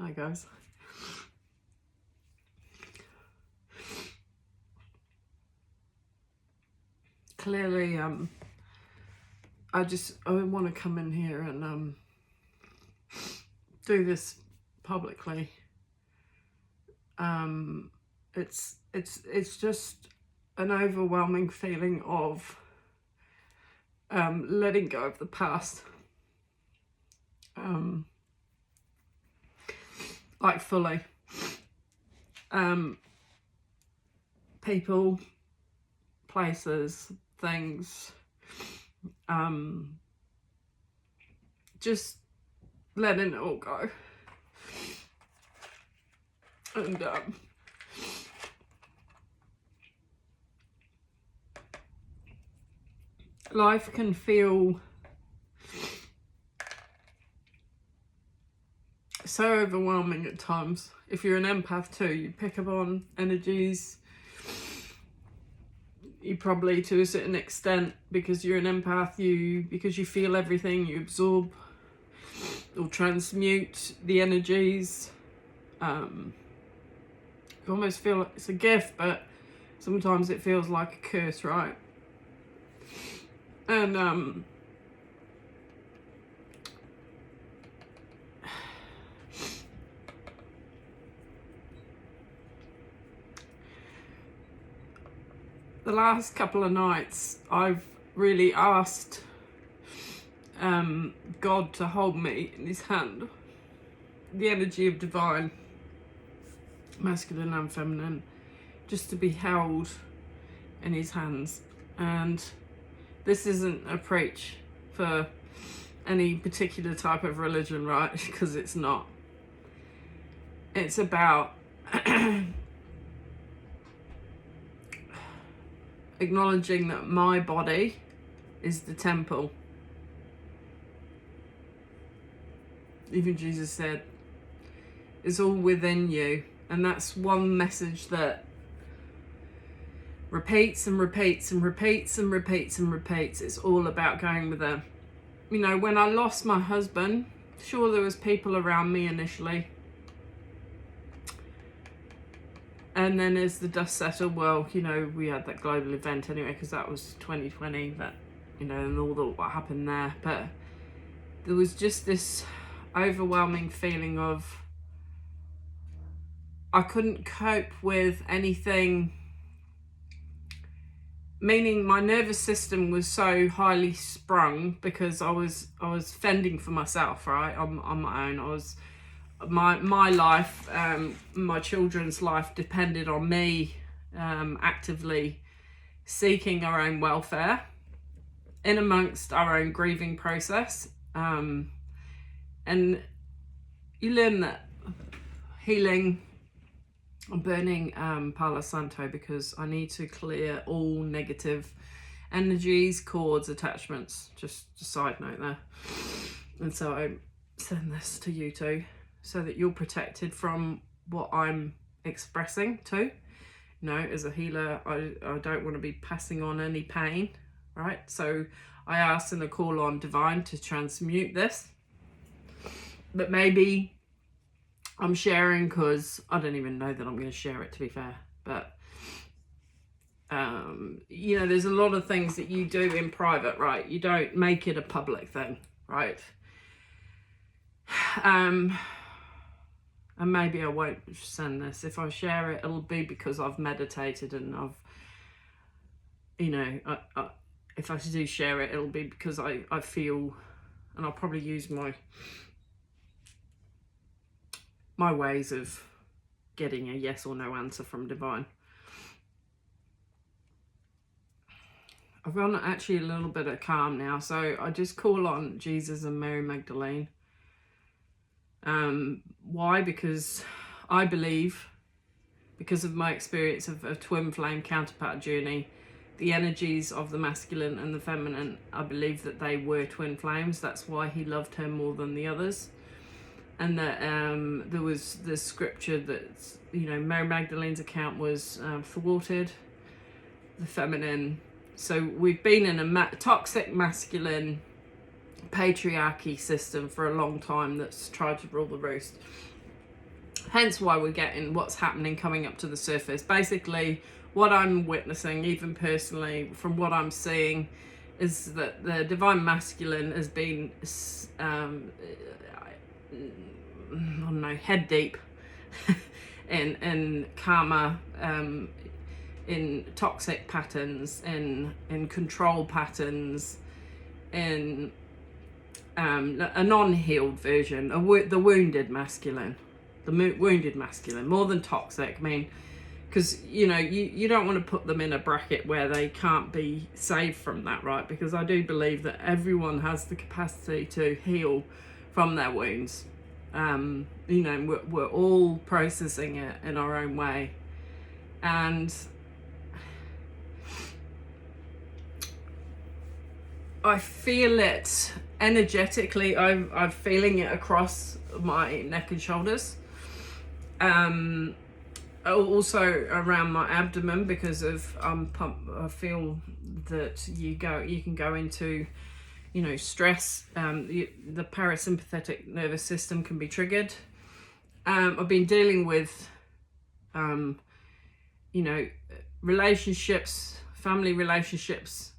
Hi guys. Clearly, I want to come in here and do this publicly. It's just an overwhelming feeling of letting go of the past. Like fully. People, places, things, just letting it all go. And life can feel so overwhelming at times. If you're an empath too, you pick up on energies. You probably, to a certain extent, because you're an empath, because you feel everything, you absorb or transmute the energies. You almost feel it's a gift, but sometimes it feels like a curse, right? And the last couple of nights, I've really asked God to hold me in his hand. The energy of divine, masculine and feminine, just to be held in his hands. And this isn't a preach for any particular type of religion, right? Because it's not. It's about acknowledging that my body is the temple. Even Jesus said, it's all within you. And that's one message that repeats and repeats and repeats and repeats and repeats. It's all about going with them. You know, when I lost my husband, sure, there was people around me initially. And then as the dust settled, well, you know, we had that global event anyway, because that was 2020, but, you know, and all what happened there. But there was just this overwhelming feeling of I couldn't cope with anything, meaning my nervous system was so highly sprung because I was fending for myself, right, on my own. I was my life, my children's life depended on me actively seeking our own welfare in amongst our own grieving process. And you learn that healing, I'm burning Palo Santo because I need to clear all negative energies, cords, attachments. Just a side note there. And so I send this to you too, so that you're protected from what I'm expressing too. You know, as a healer, I don't want to be passing on any pain, right? So I ask and I call on divine to transmute this. But maybe I'm sharing because I don't even know that I'm going to share it, to be fair. But, you know, there's a lot of things that you do in private, right? You don't make it a public thing, right? And maybe I won't send this. If I share it, it'll be because I've meditated and I've, you know, if I do share it, it'll be because I feel, and I'll probably use my ways of getting a yes or no answer from divine. I've gone actually a little bit of calm now, so I just call on Jesus and Mary Magdalene. Why? Because I believe, because of my experience of a twin flame counterpart journey, the energies of the masculine and the feminine, I believe that they were twin flames. That's why he loved her more than the others. And that there was the scripture that, you know, Mary Magdalene's account was thwarted, the feminine. So we've been in a toxic masculine patriarchy system for a long time that's tried to rule the roost. hence why we're getting what's happening coming up to the surface. Basically, what I'm witnessing, even personally, from what I'm seeing, is that the divine masculine has been, I don't know, head deep in karma, in toxic patterns, in control patterns, in a non-healed version, the wounded masculine, wounded masculine, more than toxic. I mean, because you don't want to put them in a bracket where they can't be saved from that, right? Because I do believe that everyone has the capacity to heal from their wounds. We're all processing it in our own way, and I feel it energetically. I'm feeling it across my neck and shoulders. Also around my abdomen, because of I feel that you can go into stress. The parasympathetic nervous system can be triggered. I've been dealing with relationships, family relationships,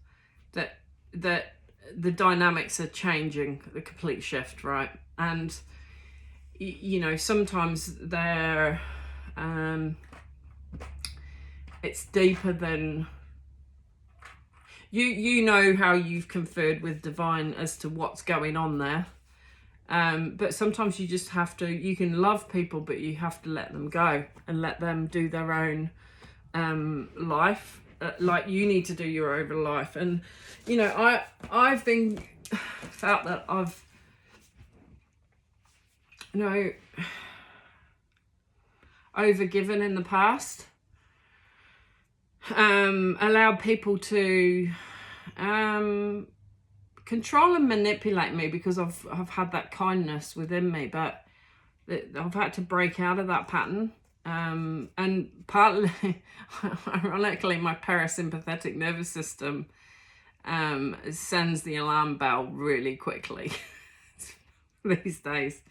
that the dynamics are changing, the complete shift, right? And sometimes they're it's deeper than you know how you've conferred with divine as to what's going on there, but sometimes you just have to. You can love people, but you have to let them go and let them do their own life, like you need to do your own life. And I've been felt that I've overgiven in the past, allowed people to control and manipulate me because I've had that kindness within me, but I've had to break out of that pattern. And partly, ironically, my parasympathetic nervous system sends the alarm bell really quickly these days.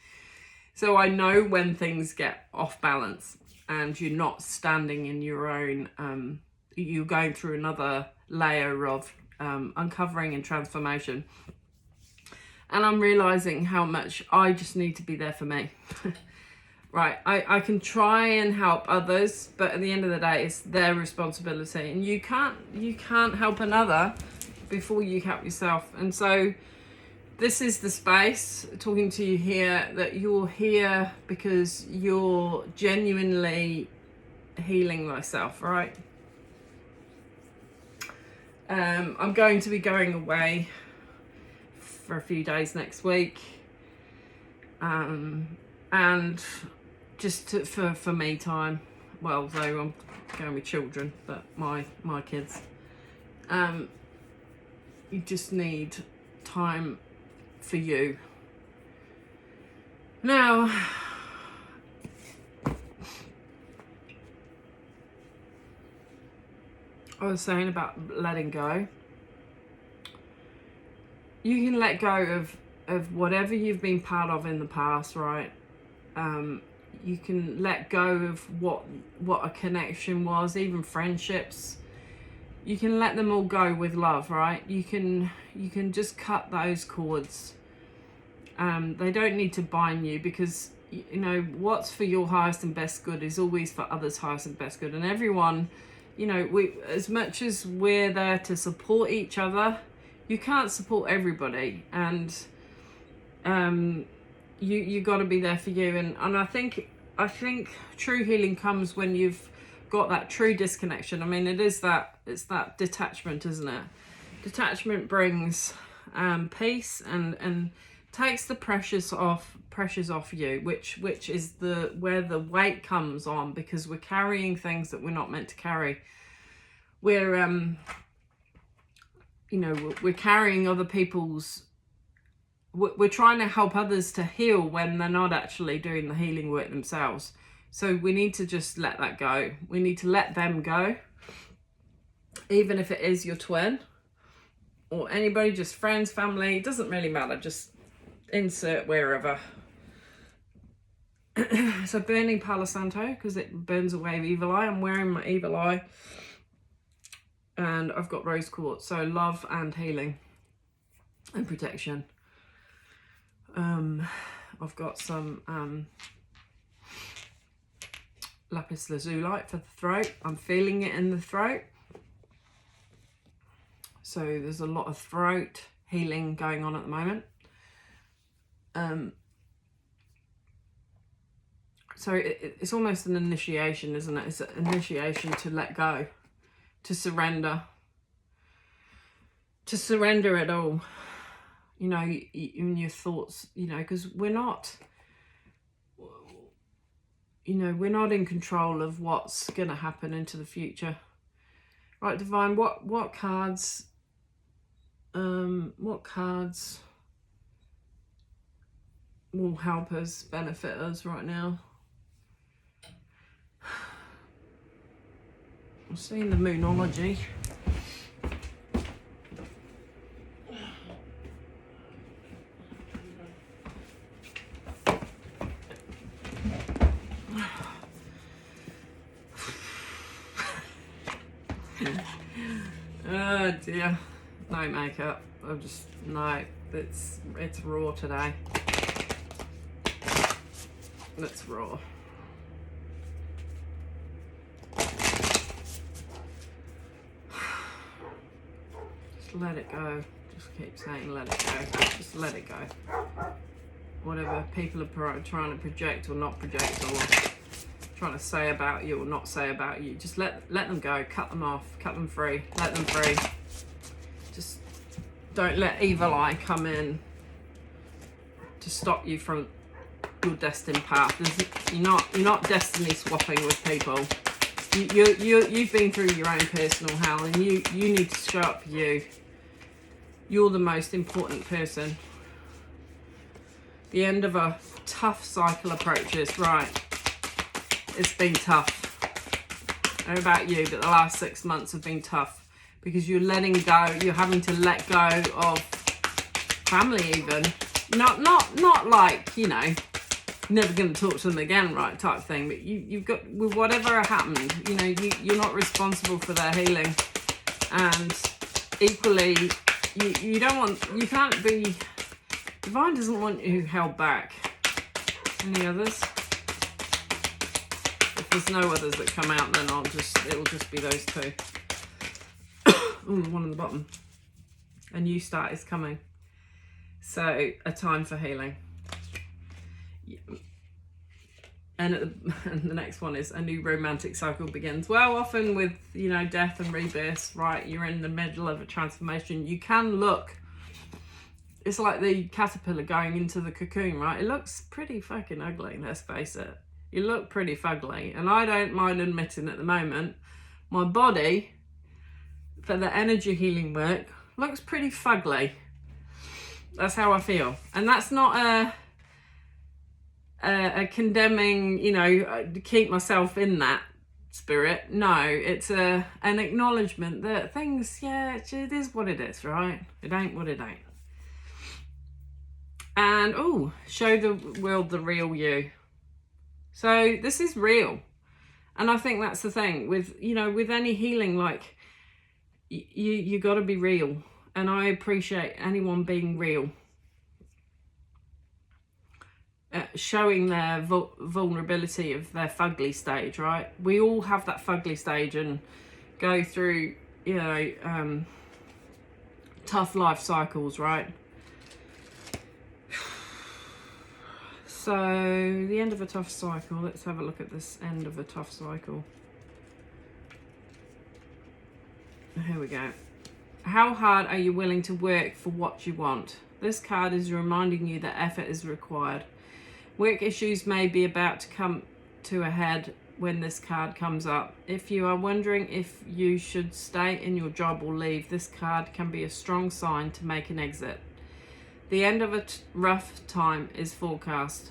So I know when things get off balance and you're not standing in your own, you're going through another layer of uncovering and transformation. And I'm realizing how much I just need to be there for me. Right, I can try and help others, but at the end of the day, it's their responsibility. And you can't help another before you help yourself. And so this is the space talking to you here, that you're here because you're genuinely healing myself, right? I'm going to be going away for a few days next week, and just for me time. Well, though I'm going with children, but my kids. You just need time for you. Now, I was saying about letting go. You can let go of whatever you've been part of in the past, right? You can let go of what a connection was, even friendships. You can let them all go with love, right? You can just cut those cords. They don't need to bind you, because what's for your highest and best good is always for others' highest and best good. And everyone, we, as much as we're there to support each other, you can't support everybody, and you got to be there for you. And I think true healing comes when you've got that true disconnection. I mean, it's that detachment, isn't it? Detachment brings peace and takes the pressures off you, which is where the weight comes on, because we're carrying things that we're not meant to carry. We're we're carrying other people's. We're trying to help others to heal when they're not actually doing the healing work themselves. So we need to just let that go. We need to let them go, even if it is your twin or anybody, just friends, family. It doesn't really matter. Just insert wherever. So burning Palo Santo, because it burns away evil eye. I'm wearing my evil eye. And I've got rose quartz. So love and healing and protection. I've got some lapis lazuli for the throat. I'm feeling it in the throat. So there's a lot of throat healing going on at the moment. So it's almost an initiation, isn't it? It's an initiation to let go, to surrender it all. You know, in your thoughts, you know, because we're not, you know, we're not in control of what's going to happen into the future. Right, Divine, what cards will help us, benefit us right now? I'm seeing the Moonology. Oh dear, no makeup. I'm just, no, it's raw today. It's raw. Just let it go. Just keep saying let it go. Just let it go. Whatever people are trying to project or not project, or trying to say about you or not say about you, just let them go. Cut them off. Cut them free. Let them free. Just don't let evil eye come in to stop you from your destined path. You're not destiny swapping with people. You've been through your own personal hell, and you need to show up for you. You're the most important person. The end of a tough cycle approaches. Right. It's been tough. I don't know about you, but the last 6 months have been tough because you're letting go. You're having to let go of family, even. Not like, you know, never going to talk to them again, right, type thing. But you've got, with whatever happened, you know, you're not responsible for their healing. And equally, you can't be, Divine doesn't want you held back. Any others? If there's no others that come out, then it'll just be those two. Ooh, one on the bottom. A new start is coming. So, a time for healing. Yeah. And the next one is a new romantic cycle begins. Well, often with, you know, death and rebirth, right, you're in the middle of a transformation. You can look, it's like the caterpillar going into the cocoon, right? It looks pretty fucking ugly, let's face it. You look pretty fugly. And I don't mind admitting at the moment, my body, for the energy healing work, looks pretty fugly. That's how I feel. And that's not a condemning, you know, to keep myself in that spirit. No, it's an acknowledgement that things, yeah, it is what it is, right? It ain't what it ain't. And, oh, show the world the real you. So this is real. And I think that's the thing with, you know, with any healing, like, you got to be real. And I appreciate anyone being real. Showing their vulnerability of their fugly stage, right? We all have that fugly stage and go through, you know, tough life cycles, right? So, the end of a tough cycle. Let's have a look at this end of a tough cycle. Here we go. How hard are you willing to work for what you want? This card is reminding you that effort is required. Work issues may be about to come to a head when this card comes up. If you are wondering if you should stay in your job or leave, this card can be a strong sign to make an exit. The end of a rough time is forecast.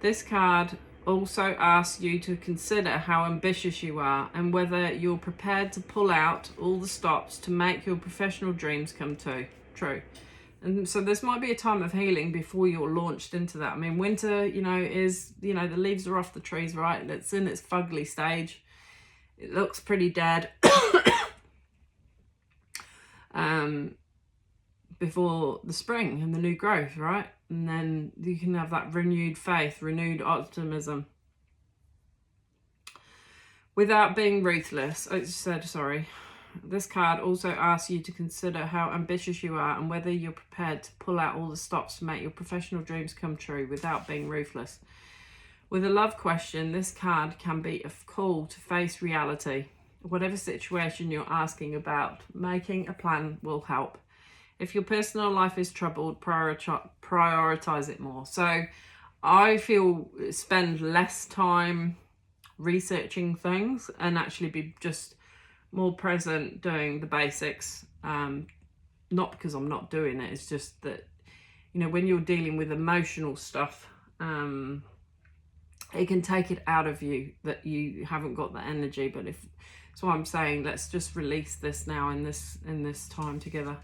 This card also asks you to consider how ambitious you are and whether you're prepared to pull out all the stops to make your professional dreams come true. And so this might be a time of healing before you're launched into that. I mean, winter, is, the leaves are off the trees, right? It's in its fugly stage. It looks pretty dead. Before the spring and the new growth, right? And then you can have that renewed faith, renewed optimism. Without being ruthless, I said, sorry. This card also asks you to consider how ambitious you are and whether you're prepared to pull out all the stops to make your professional dreams come true without being ruthless. With a love question, this card can be a call to face reality. Whatever situation you're asking about, making a plan will help. If your personal life is troubled, prioritize it more. So I feel spend less time researching things and actually be just more present doing the basics. Not because I'm not doing it, it's just that, when you're dealing with emotional stuff, it can take it out of you that you haven't got the energy. But so I'm saying, let's just release this now in this time together.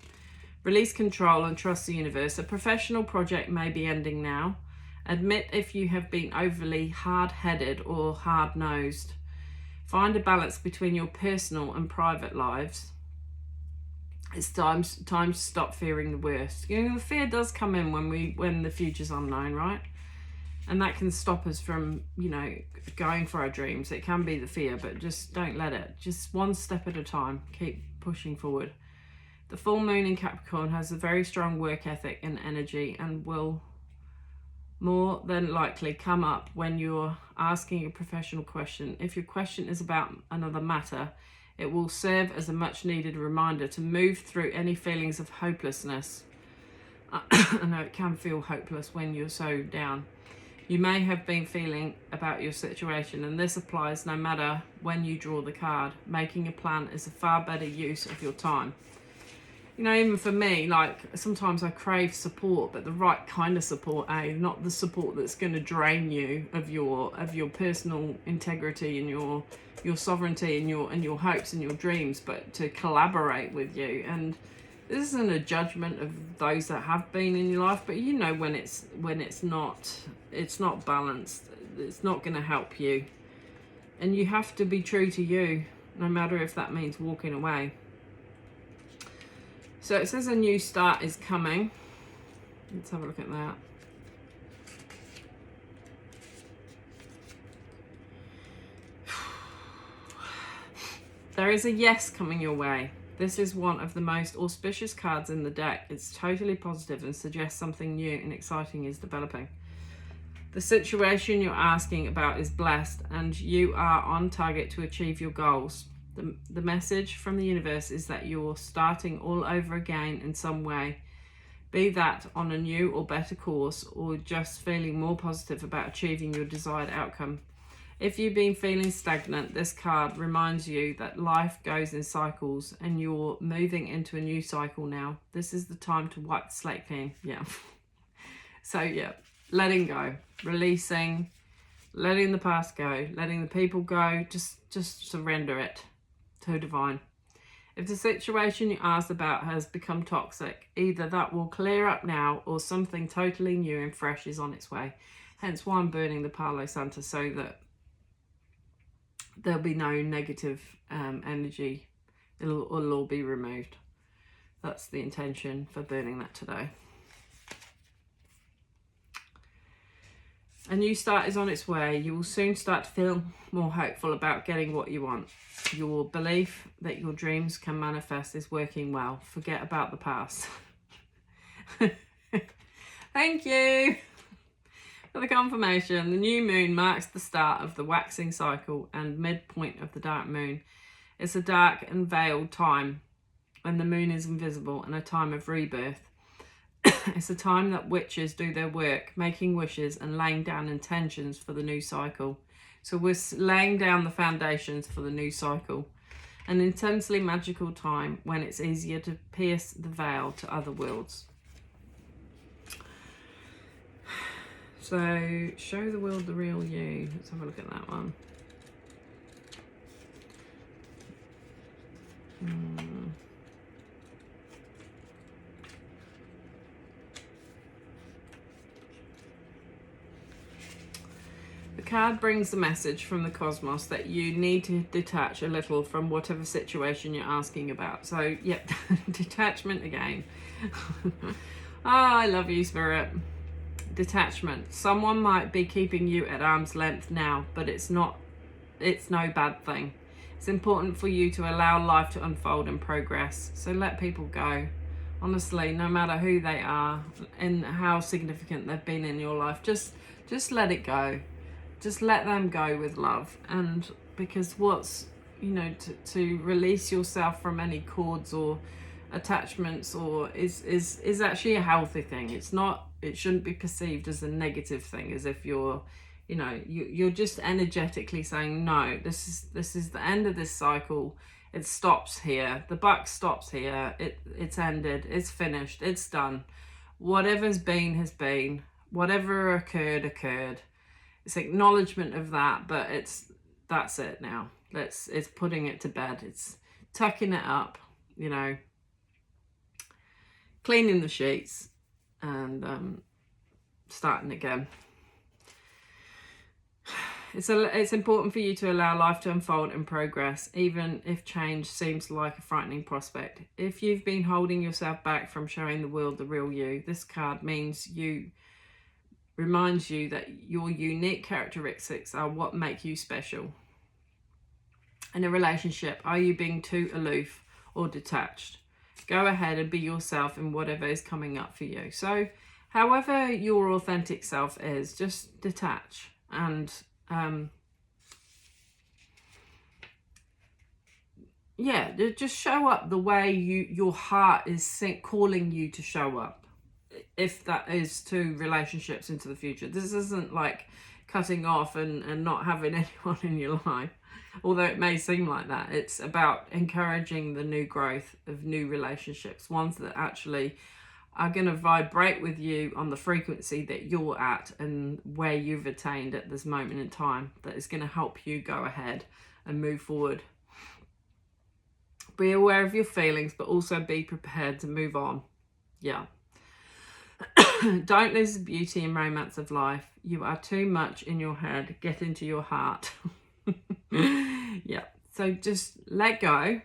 Release control and trust the universe. A professional project may be ending now. Admit if you have been overly hard-headed or hard-nosed. Find a balance between your personal and private lives. It's time to stop fearing the worst. The fear does come in when the future's unknown, right? And that can stop us from, going for our dreams. It can be the fear, but just don't let it. Just one step at a time. Keep pushing forward. The full moon in Capricorn has a very strong work ethic and energy and will more than likely come up when you're asking a professional question. If your question is about another matter, it will serve as a much needed reminder to move through any feelings of hopelessness. I know it can feel hopeless when you're so down. You may have been feeling about your situation, and this applies no matter when you draw the card. Making a plan is a far better use of your time. Even for me, like, sometimes I crave support, but the right kind of support, not the support that's going to drain you of your personal integrity and your sovereignty and your hopes and your dreams, but to collaborate with you. And this isn't a judgment of those that have been in your life, but when it's not balanced, it's not going to help you. And you have to be true to you, no matter if that means walking away. So it says a new start is coming. Let's have a look at that. There is a yes coming your way. This is one of the most auspicious cards in the deck. It's totally positive and suggests something new and exciting is developing. The situation you're asking about is blessed and you are on target to achieve your goals. The message from the universe is that you're starting all over again in some way, be that on a new or better course or just feeling more positive about achieving your desired outcome. If you've been feeling stagnant, this card reminds you that life goes in cycles and you're moving into a new cycle now. This is the time to wipe the slate clean. Yeah. So yeah, letting go, releasing, letting the past go, letting the people go, just surrender it to divine. If the situation you asked about has become toxic, either that will clear up now or something totally new and fresh is on its way. Hence why I'm burning the Palo Santo, so that there'll be no negative energy. It'll all be removed. That's the intention for burning that today. A new start is on its way. You will soon start to feel more hopeful about getting what you want. Your belief that your dreams can manifest is working well. Forget about the past. Thank you for the confirmation. The new moon marks the start of the waxing cycle and midpoint of the dark moon. It's a dark and veiled time when the moon is invisible and a time of rebirth. It's a time that witches do their work, making wishes and laying down intentions for the new cycle. So we're laying down the foundations for the new cycle. An intensely magical time when it's easier to pierce the veil to other worlds. So, show the world the real you. Let's have a look at that one. The card brings the message from the cosmos that you need to detach a little from whatever situation you're asking about. So, yep, detachment again. I love you, Spirit. Detachment. Someone might be keeping you at arm's length now, but it's no bad thing. It's important for you to allow life to unfold and progress. So let people go. Honestly, no matter who they are and how significant they've been in your life, just let it go. Just let them go with love. And because to release yourself from any cords or attachments or is actually a healthy thing. It shouldn't be perceived as a negative thing, as if you're just energetically saying, no, this is the end of this cycle. It stops here. The buck stops here. It's ended. It's finished. It's done. Whatever's been has been. Whatever occurred. It's acknowledgement of that, but that's it now. It's putting it to bed. It's tucking it up, cleaning the sheets and starting again. It's important for you to allow life to unfold and progress, even if change seems like a frightening prospect. If you've been holding yourself back from showing the world the real you, this card reminds you that your unique characteristics are what make you special. In a relationship, are you being too aloof or detached? Go ahead and be yourself in whatever is coming up for you. So however your authentic self is, just detach and just show up the way your heart is calling you to show up. If that is to relationships into the future. This isn't like cutting off and not having anyone in your life, although it may seem like that. It's about encouraging the new growth of new relationships, ones that actually are going to vibrate with you on the frequency that you're at and where you've attained at this moment in time, that is going to help you go ahead and move forward. Be aware of your feelings, but also be prepared to move on. Yeah. Don't lose the beauty and romance of life. You are too much in your head. Get into your heart. Yeah. So just let go.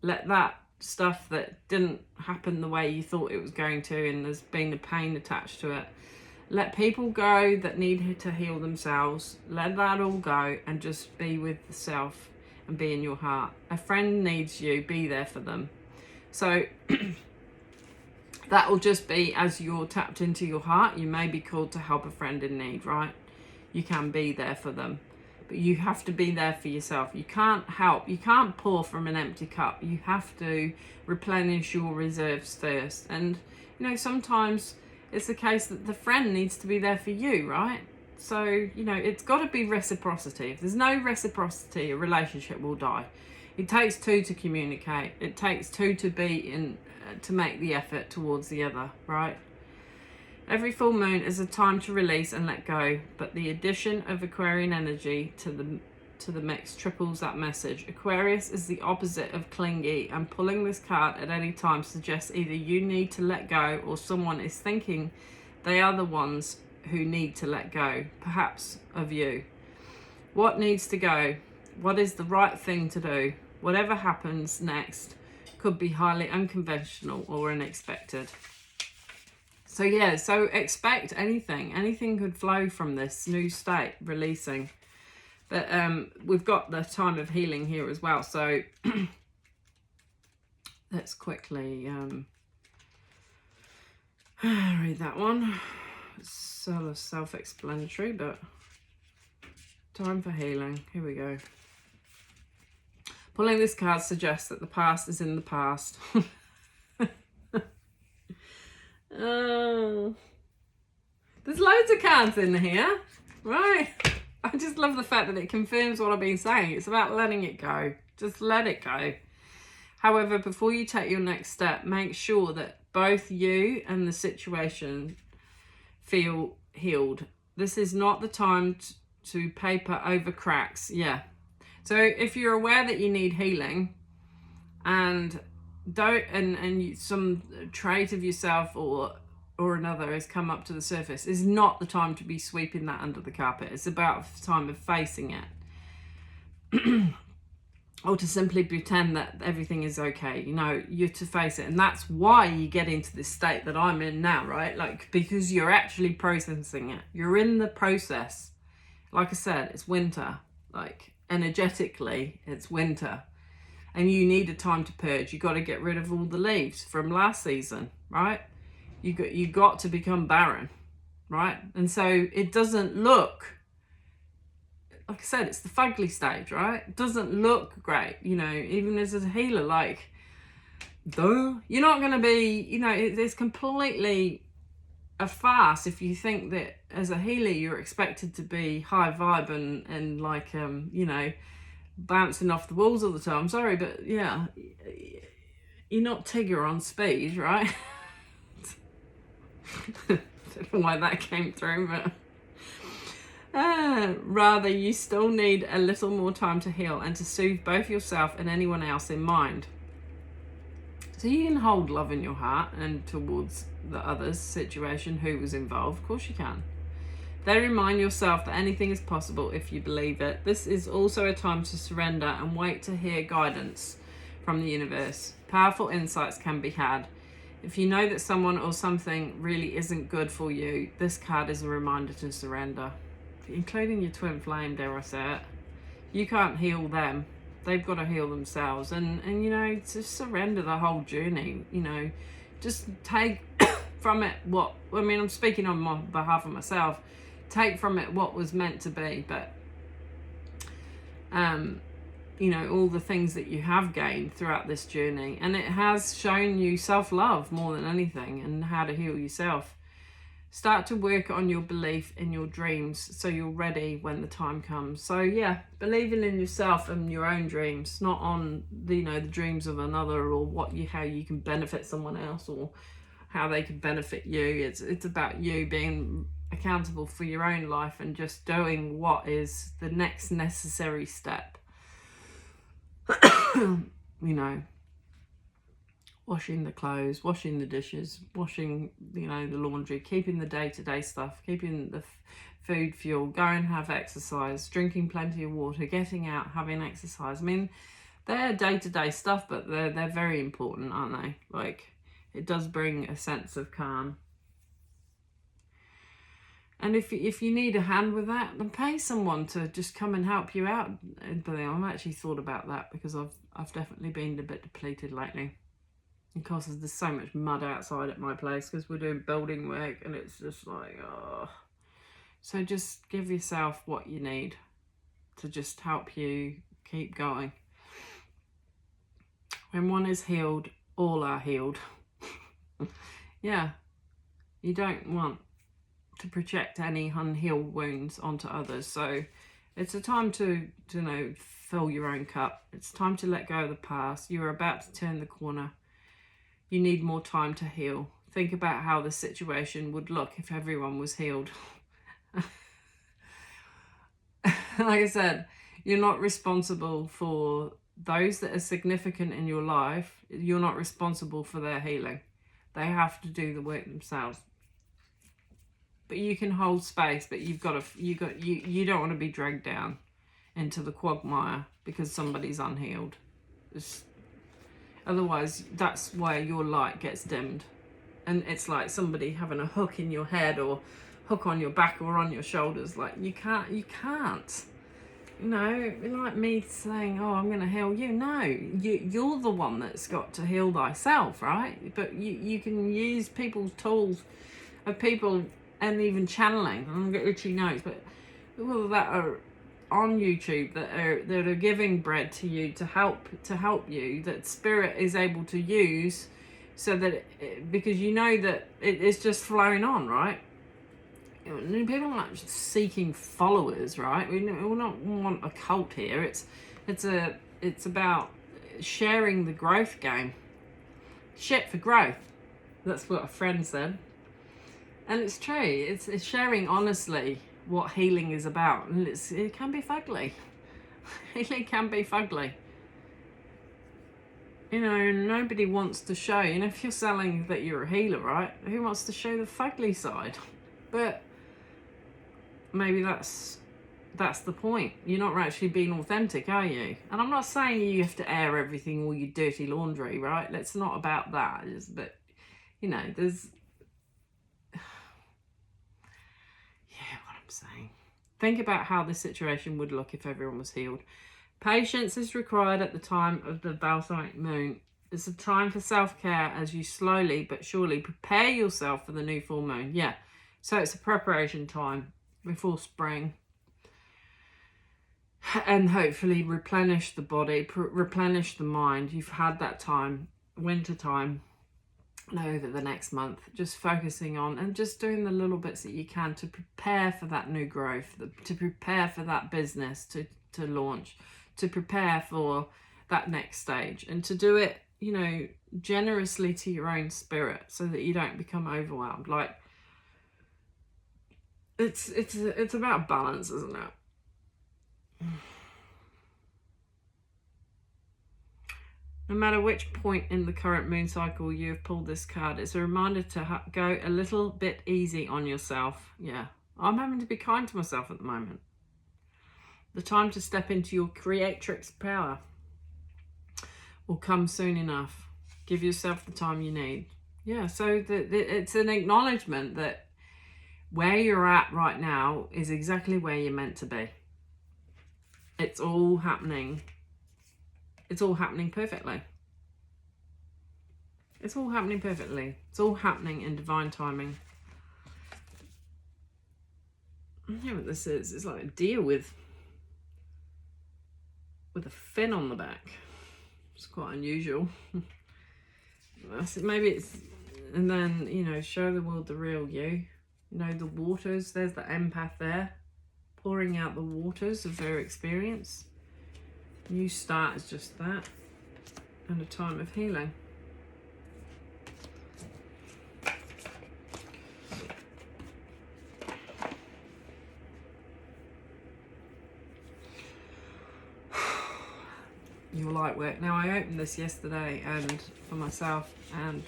Let that stuff that didn't happen the way you thought it was going to, and there's been a pain attached to it. Let people go that need to heal themselves. Let that all go and just be with the self and be in your heart. A friend needs you. Be there for them. So that will just be as you're tapped into your heart. You may be called to help a friend in need, right? You can be there for them. But you have to be there for yourself. You can't help. You can't pour from an empty cup. You have to replenish your reserves first. And, sometimes it's the case that the friend needs to be there for you, right? So, it's got to be reciprocity. If there's no reciprocity, a relationship will die. It takes two to communicate. It takes two to to make the effort towards the other, right? Every full moon is a time to release and let go, but the addition of Aquarian energy to the mix triples that message. Aquarius is the opposite of clingy, and pulling this card at any time suggests either you need to let go or someone is thinking they are the ones who need to let go, perhaps of you. What needs to go? What is the right thing to do? Whatever happens next could be highly unconventional or unexpected. So expect anything. Anything could flow from this new state, releasing. But we've got the time of healing here as well. So let's quickly read that one. It's sort of self-explanatory, but time for healing. Here we go. Pulling this card suggests that the past is in the past. Oh, there's loads of cards in here, right? I just love the fact that it confirms what I've been saying. It's about letting it go. Just let it go. However, before you take your next step, make sure that both you and the situation feel healed. This is not the time to paper over cracks. Yeah. So if you're aware that you need healing and some trait of yourself or or another has come up to the surface, is not the time to be sweeping that under the carpet. It's about the time of facing it. Or to simply pretend that everything is okay. You know, you're to face it. And that's why you get into this state that I'm in now, right? Like, because you're actually processing it. You're in the process. Like I said, it's winter. Like, energetically, it's winter. And you need a time to purge. You got to get rid of all the leaves from last season, right? You got to become barren, right? And so it doesn't look, like I said, it's the fugly stage, right? It doesn't look great, you know, even as a healer, like, duh. You're not going to be, you know, it's completely a farce if you think that as a healer you're expected to be high vibe and like, you know, bouncing off the walls all the time. I'm sorry, but yeah, you're not Tigger on speed, right? Don't know why that came through, but rather you still need a little more time to heal and to soothe both yourself and anyone else in mind. So you can hold love in your heart and towards the other's situation who was involved. Of course you can. Then remind yourself that anything is possible if you believe it. This is also a time to surrender and wait to hear guidance from the universe. Powerful insights can be had. If you know that someone or something really isn't good for you, this card is a reminder to surrender. Including your twin flame, dare I say it. You can't heal them. They've got to heal themselves. And you know, to surrender the whole journey, you know, just take from it what, I mean, I'm speaking on my behalf of myself, take from it what was meant to be, but you know, all the things that you have gained throughout this journey, and it has shown you self-love more than anything and how to heal yourself. Start to work on your belief in your dreams so you're ready when the time comes. So yeah, believing in yourself and your own dreams, not on the, you know, the dreams of another, or what you, how you can benefit someone else or how they can benefit you. It's about you being accountable for your own life and just doing what is the next necessary step. You know, washing the clothes, washing the dishes, washing, you know, the laundry, keeping the day-to-day stuff, keeping the food, fuel, go and have exercise, drinking plenty of water, getting out, having exercise. I mean, they're day-to-day stuff, but they're very important, aren't they? Like, it does bring a sense of calm. And if you need a hand with that, then pay someone to just come and help you out. But I've actually thought about that because I've definitely been a bit depleted lately. Because there's so much mud outside at my place because we're doing building work, and it's just like, oh. So just give yourself what you need to just help you keep going. When one is healed, all are healed. Yeah, you don't want to project any unhealed wounds onto others. So it's a time to you know, fill your own cup. It's time to let go of the past. You're about to turn the corner. You need more time to heal. Think about how the situation would look if everyone was healed. Like I said, you're not responsible for those that are significant in your life. You're not responsible for their healing. They have to do the work themselves. But you can hold space, but you don't want to be dragged down into the quagmire because somebody's unhealed. Otherwise, that's where your light gets dimmed. And it's like somebody having a hook in your head or hook on your back or on your shoulders. Like, you can't. You know, like me saying, oh, I'm going to heal you. No, you're the one that's got to heal thyself, right? But you can use people's tools of people, and even channeling. I'm getting itchy nose, but people that are on YouTube that are giving bread to you to help you, that spirit is able to use, so that because you know that it's just flowing on, right? People are not seeking followers, right? We don't want a cult here. It's about sharing the growth game. Shit for growth. That's what a friend said. And it's true. It's sharing honestly what healing is about. And it can be fugly. Healing can be fugly. You know, nobody wants to show, you know, if you're selling that you're a healer, right? Who wants to show the fugly side? But maybe that's the point. You're not actually being authentic, are you? And I'm not saying you have to air everything, all your dirty laundry, right? It's not about that. But, you know, there's... Yeah, what I'm saying. Think about how this situation would look if everyone was healed. Patience is required at the time of the balsamic moon. It's a time for self-care as you slowly but surely prepare yourself for the new full moon. Yeah, so it's a preparation time before spring. And hopefully replenish the body, replenish the mind. You've had that time, winter time, over the next month, just focusing on and just doing the little bits that you can to prepare for that new growth, to prepare for that business to launch, to prepare for that next stage, and to do it, you know, generously to your own spirit so that you don't become overwhelmed. Like, it's about balance, isn't it? No matter which point in the current moon cycle you have pulled this card, it's a reminder to go a little bit easy on yourself. Yeah, I'm having to be kind to myself at the moment. The time to step into your creatrix power will come soon enough. Give yourself the time you need. Yeah, so it's an acknowledgement that where you're at right now is exactly where you're meant to be. It's all happening. It's all happening perfectly. It's all happening perfectly. It's all happening in divine timing. I don't know what this is. It's like a deer with a fin on the back. It's quite unusual. Maybe it's, and then, you know, show the world the real you. You know, the waters, there's the empath there, pouring out the waters of their experience. New start is just that, and a time of healing. Your light work. Now, I opened this yesterday and for myself, and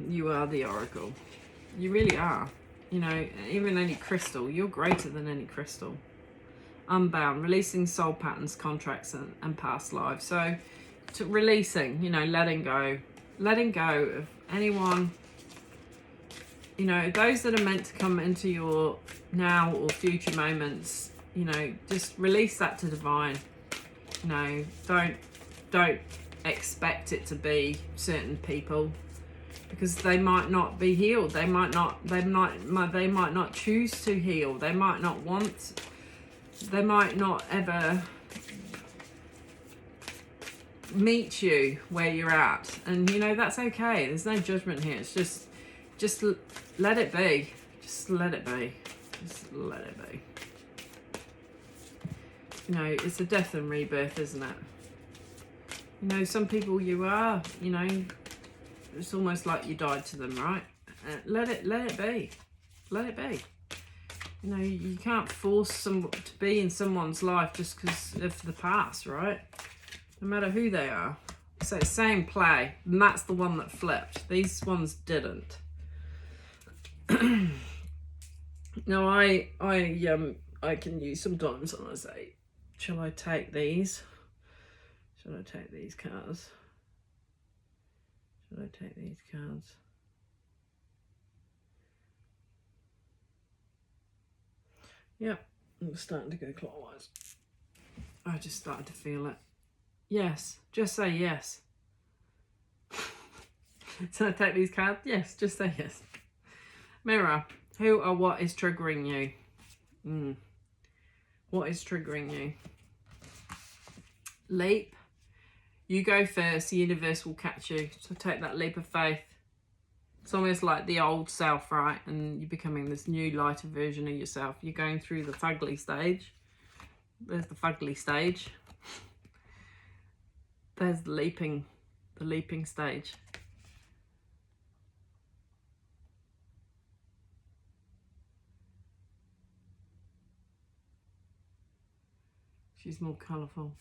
you are the oracle. You really are. You know, even any crystal, you're greater than any crystal. Unbound, releasing soul patterns, contracts, and past lives. So, to releasing, you know, letting go of anyone, you know, those that are meant to come into your now or future moments. You know, just release that to divine. You know, don't expect it to be certain people, because they might not be healed. They might not choose to heal. They might not want. They might not ever meet you where you're at, and you know, that's okay. There's no judgment here. It's just let it be. Just let it be. Just let it be. You know, it's a death and rebirth, isn't it? You know, some people you are, you know, it's almost like you died to them, right? Let it be. Let it be. You know, you can't force someone to be in someone's life just because of the past, right? No matter who they are. So same play, and that's the one that flipped. These ones didn't. Now I can use sometimes, and I say, shall I take these? Should I take these cards? Should I take these cards? Yep, I'm starting to go clockwise. I just started to feel it. Yes, just say yes. Should I take these cards? Yes, just say yes. Mirror, who or what is triggering you? What is triggering you? Leap. You go first, the universe will catch you. So take that leap of faith. It's almost like the old self, right? And you're becoming this new, lighter version of yourself. You're going through the fugly stage. There's the fugly stage. There's the leaping stage. She's more colourful.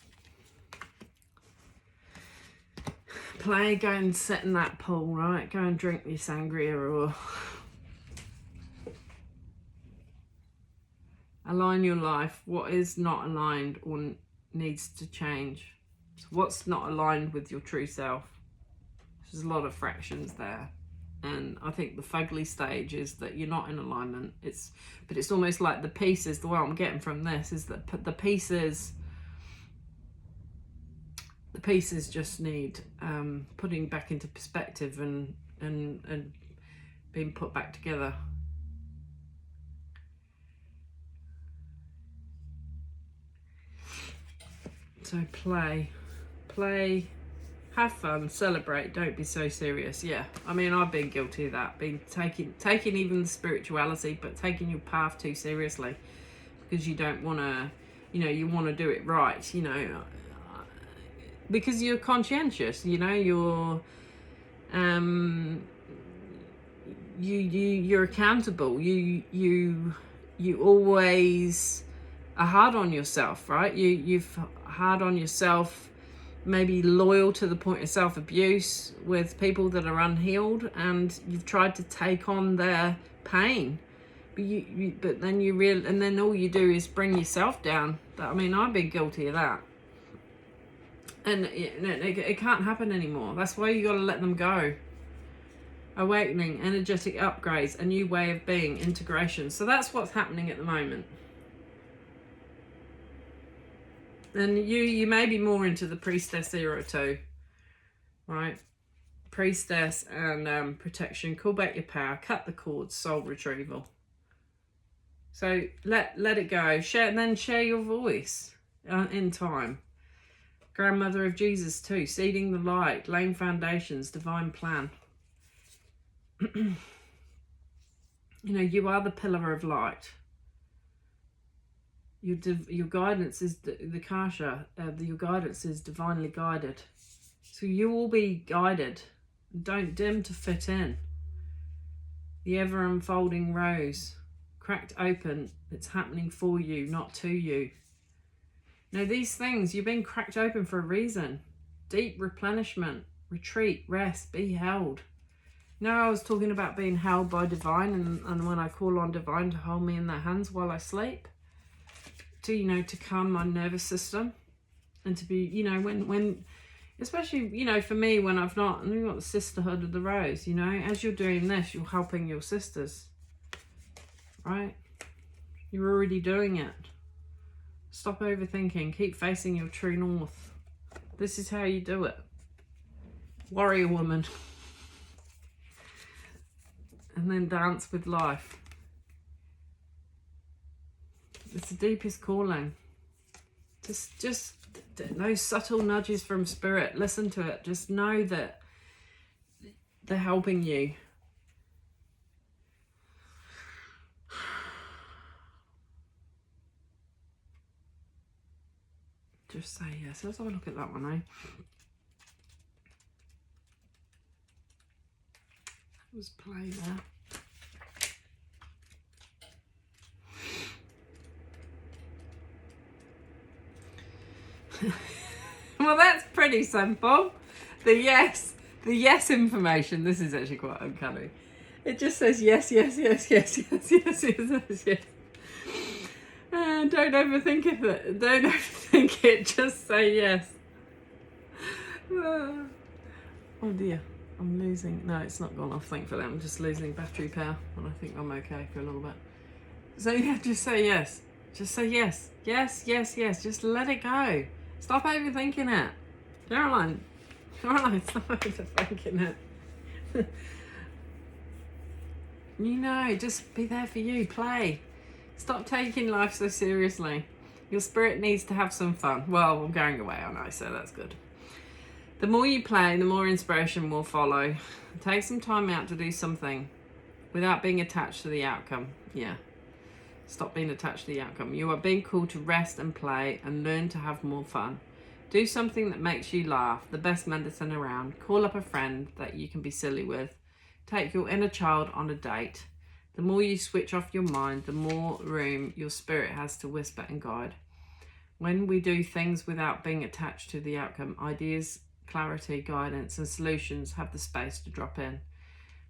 Play, go and sit in that pool, right? Go and drink your sangria or align your life. What is not aligned or needs to change? So what's not aligned with your true self? There's a lot of fractions there. And I think the fugly stage is that you're not in alignment. But it's almost like the pieces, the way I'm getting from this is that the pieces just need putting back into perspective and being put back together. So play, have fun, celebrate, don't be so serious. Yeah, I mean, I've been guilty of that, been taking even the spirituality, but taking your path too seriously because you don't want to, you want to do it right, because you're conscientious, you're you're accountable, you always are hard on yourself, right? You've hard on yourself, maybe loyal to the point of self-abuse with people that are unhealed, and you've tried to take on their pain, but then and then all you do is bring yourself down. I mean, I've been guilty of that, and it can't happen anymore. That's why you got to let them go. Awakening, energetic upgrades, a new way of being, integration. So that's what's happening at the moment. And you may be more into the priestess era too, right? Priestess and protection. Call back your power. Cut the cords. Soul retrieval. So let it go. Share, and then share your voice in time. Grandmother of Jesus too. Seeding the light. Laying foundations. Divine plan. You are the pillar of light. Your guidance is the Kasha. Your guidance is divinely guided. So you will be guided. Don't dim to fit in. The ever unfolding rose, cracked open. It's happening for you, not to you. These things, you've been cracked open for a reason. Deep replenishment, retreat, rest, be held. I was talking about being held by divine, and when I call on divine to hold me in their hands while I sleep, to calm my nervous system, and to be, when especially, for me, when I've got the sisterhood of the rose, as you're doing this, you're helping your sisters, right? You're already doing it. Stop overthinking. Keep facing your true north. This is how you do it. Warrior woman. And then dance with life. It's the deepest calling. Just those subtle nudges from spirit. Listen to it. Just know that they're helping you. Just say yes. Let's have a look at that one, Let's play there. Well, that's pretty simple. The yes information. This is actually quite uncanny. It just says yes. Don't overthink it. Don't overthink it. Just say yes. Oh dear. I'm losing. No, it's not gone off, thankfully. I'm just losing battery power, and I think I'm okay for a little bit. So yeah, just say yes. Just say yes. Yes. Just let it go. Stop overthinking it. Caroline, stop overthinking it. Just be there for you. Play. Stop taking life so seriously. Your spirit needs to have some fun. Well, I'm going away, I know, so that's good. The more you play, the more inspiration will follow. Take some time out to do something without being attached to the outcome. Yeah. Stop being attached to the outcome. You are being called to rest and play and learn to have more fun. Do something that makes you laugh, the best medicine around. Call up a friend that you can be silly with. Take your inner child on a date. The more you switch off your mind, the more room your spirit has to whisper and guide. When we do things without being attached to the outcome, ideas clarity, guidance, and solutions have the space to drop in.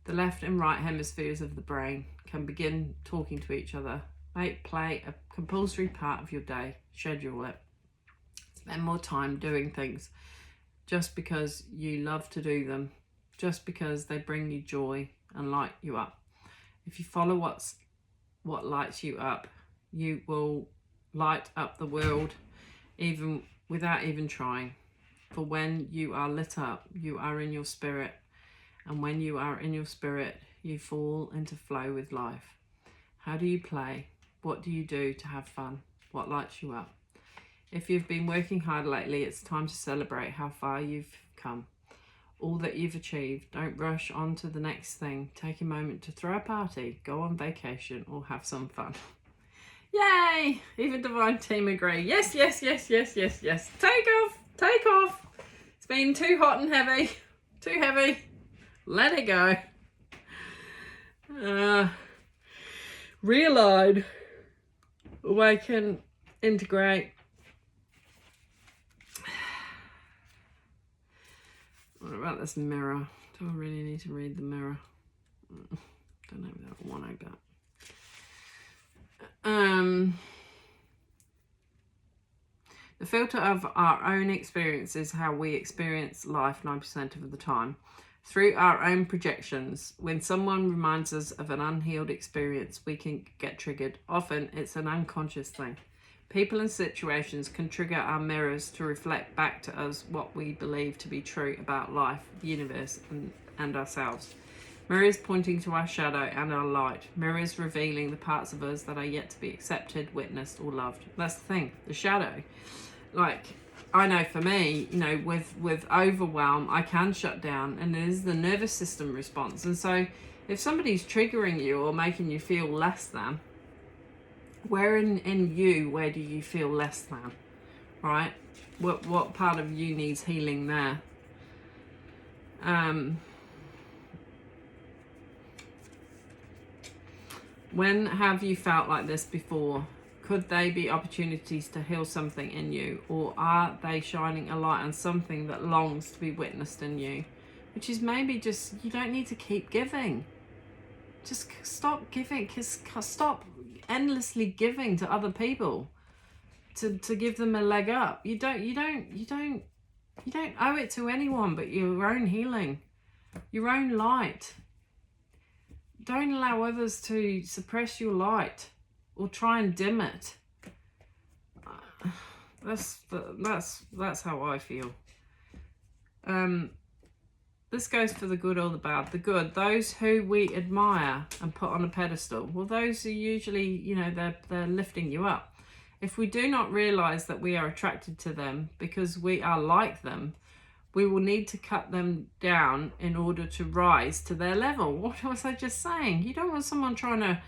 The left and right hemispheres of the brain can begin talking to each other. Make play a compulsory part of your day. Schedule it. Spend more time doing things just because you love to do them, just because they bring you joy and light you up. If you follow what lights you up, you will light up the world even without even trying. For when you are lit up, you are in your spirit. And when you are in your spirit, you fall into flow with life. How do you play? What do you do to have fun? What lights you up? If you've been working hard lately, it's time to celebrate how far you've come. All that you've achieved. Don't rush on to the next thing. Take a moment to throw a party, go on vacation, or have some fun. Yay! Even Divine Team agree. Yes, yes, yes, yes, yes, yes. Take off! Take off! It's been too hot and heavy. Too heavy. Let it go. Realign. Awaken. Integrate. What about this mirror? Do I really need to read the mirror? Don't know if I want to go. The filter of our own experience is how we experience life 9% of the time. Through our own projections, when someone reminds us of an unhealed experience, we can get triggered. Often, it's an unconscious thing. People and situations can trigger our mirrors to reflect back to us what we believe to be true about life, the universe, and ourselves. Mirrors pointing to our shadow and our light. Mirrors revealing the parts of us that are yet to be accepted, witnessed, or loved. That's the thing, the shadow. Like, I know for me, you know, with overwhelm, I can shut down, and it is the nervous system response. And so if somebody's triggering you or making you feel less than, where in you, where do you feel less than, right? What part of you needs healing there? When have you felt like this before? Could they be opportunities to heal something in you, or are they shining a light on something that longs to be witnessed in you? Which is maybe just, you don't need to keep giving. Just stop giving. Stop endlessly giving to other people to give them a leg up. You don't owe it to anyone but your own healing, your own light. Don't allow others to suppress your light or try and dim it. That's how I feel. This goes for the good or the bad. The good, those who we admire and put on a pedestal. Well, those are usually, you know, they're lifting you up. If we do not realize that we are attracted to them because we are like them, we will need to cut them down in order to rise to their level. What was I just saying? You don't want someone trying to...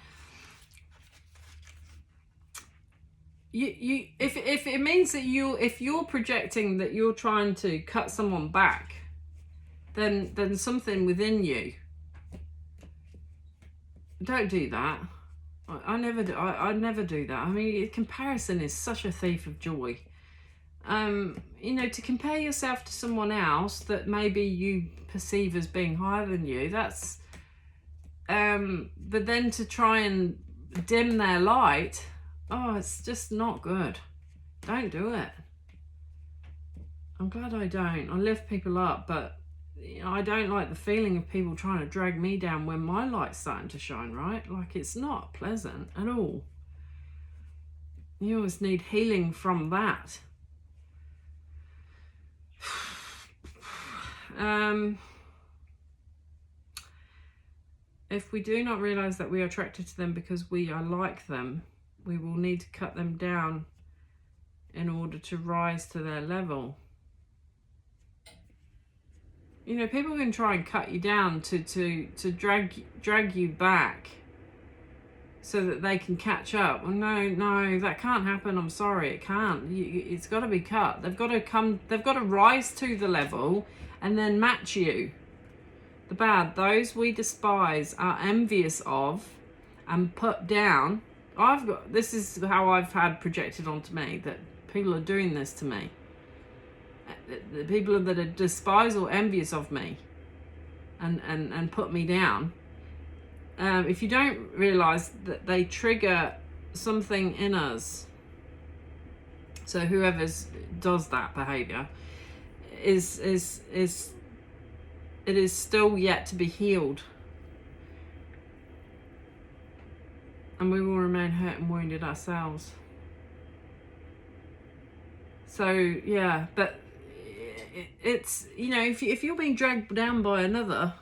If it means that if you're projecting that you're trying to cut someone back, then something within you, don't do that. I never do. I never do that. I mean, comparison is such a thief of joy. You know, to compare yourself to someone else that maybe you perceive as being higher than you, that's but then to try and dim their light, oh, it's just not good. Don't do it. I'm glad I don't. I lift people up, but you know, I don't like the feeling of people trying to drag me down when my light's starting to shine, right? Like, it's not pleasant at all. You always need healing from that. If we do not realize that we are attracted to them because we are like them, we will need to cut them down in order to rise to their level. You know, people can try and cut you down to drag you back so that they can catch up. Well, no, that can't happen. I'm sorry, it can't. It's got to be cut. They've got to rise to the level and then match you. The bad, those we despise, are envious of and put down. This is how I've had projected onto me, that people are doing this to me. the people that are despised or envious of me and put me down, if you don't realize that they trigger something in us, so whoever does that behavior it is still yet to be healed, and we will remain hurt and wounded ourselves. So yeah, but it's, you know, if you're being dragged down by another,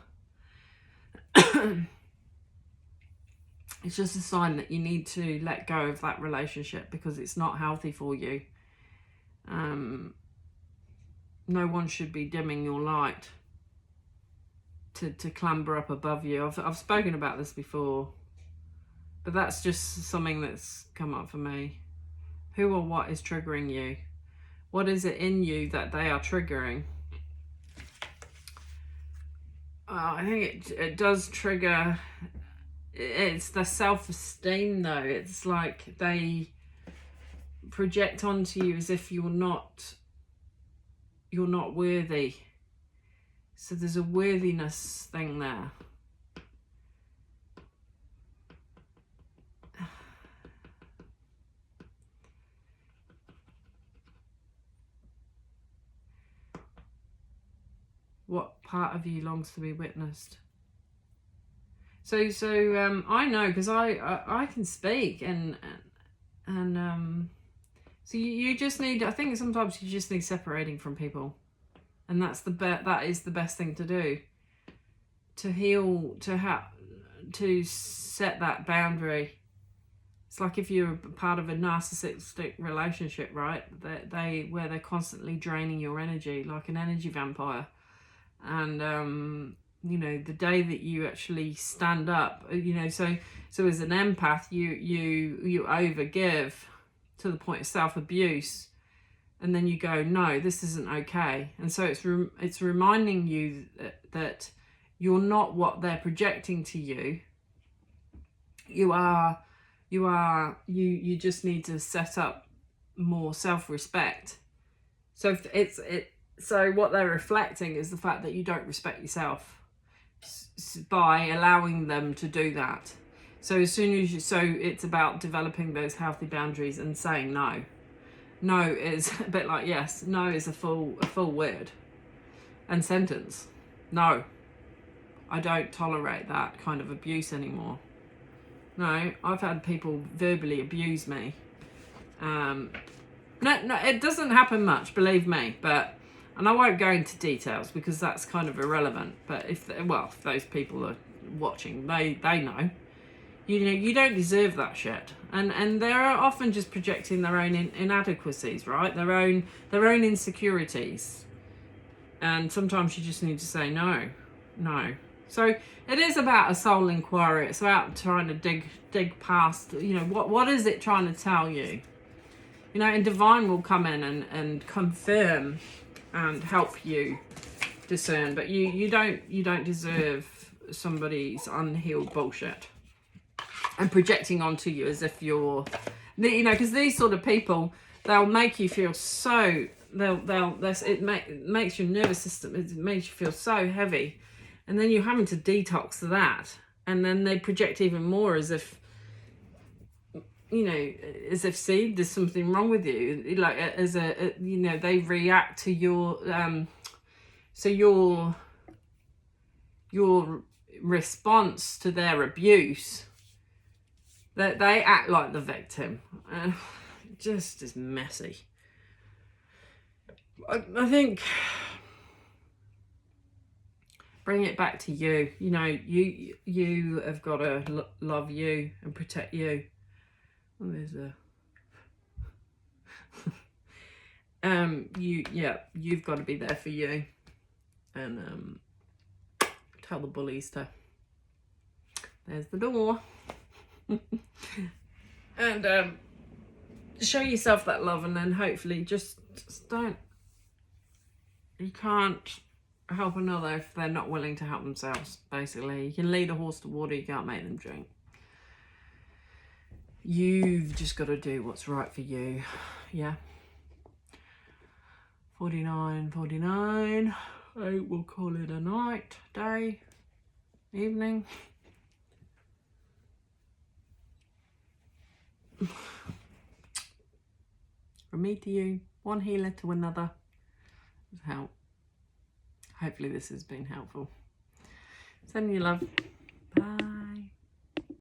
it's just a sign that you need to let go of that relationship, because it's not healthy for you. No one should be dimming your light to clamber up above you. I've spoken about this before, but that's just something that's come up for me. Who or what is triggering you? What is it in you that they are triggering? I think it does trigger, it's the self-esteem though. It's like they project onto you as if you're not worthy. So there's a worthiness thing there. What part of you longs to be witnessed? So I know, because I can speak, and so you just need, I think sometimes you just need separating from people, and that is the best thing to do to heal, to set that boundary. It's like if you're part of a narcissistic relationship, right? Where they're constantly draining your energy, like an energy vampire. And you know, the day that you actually stand up, you know, so as an empath, you overgive to the point of self-abuse, and then you go, no, this isn't okay. And so it's reminding you that you're not what they're projecting to you. You just need to set up more self-respect. So so what they're reflecting is the fact that you don't respect yourself by allowing them to do that. So as soon as so it's about developing those healthy boundaries and saying no. No is a bit like yes. No is a full word and sentence. No, I don't tolerate that kind of abuse anymore. No, I've had people verbally abuse me. No, it doesn't happen much, believe me, and I won't go into details because that's kind of irrelevant. But if those people are watching, they know. You know, you don't deserve that shit. And they're often just projecting their own inadequacies, right? Their own insecurities. And sometimes you just need to say no. So it is about a soul inquiry. It's about trying to dig past, you know, what is it trying to tell you? You know, and divine will come in and confirm and help you discern, but you don't deserve somebody's unhealed bullshit and projecting onto you as if you're, you know, because these sort of people, they'll make you feel so, it makes your nervous system, it makes you feel so heavy, and then you're having to detox that, and then they project even more as if, you know, as if, see, there's something wrong with you, like as a you know, they react to your so your response to their abuse, that they act like the victim. Just is messy. I think bring it back to you. You know, you have got to love you and protect you. Oh, there's a you've got to be there for you, and tell the bullies to, there's the door. And show yourself that love, and then hopefully just don't, you can't help another if they're not willing to help themselves. Basically, you can lead a horse to water, you can't make them drink. You've just got to do what's right for you. Yeah. 49:49. I will call it a night, day, evening. From me to you, one healer to another. Help. Hopefully this has been helpful. Sending you love.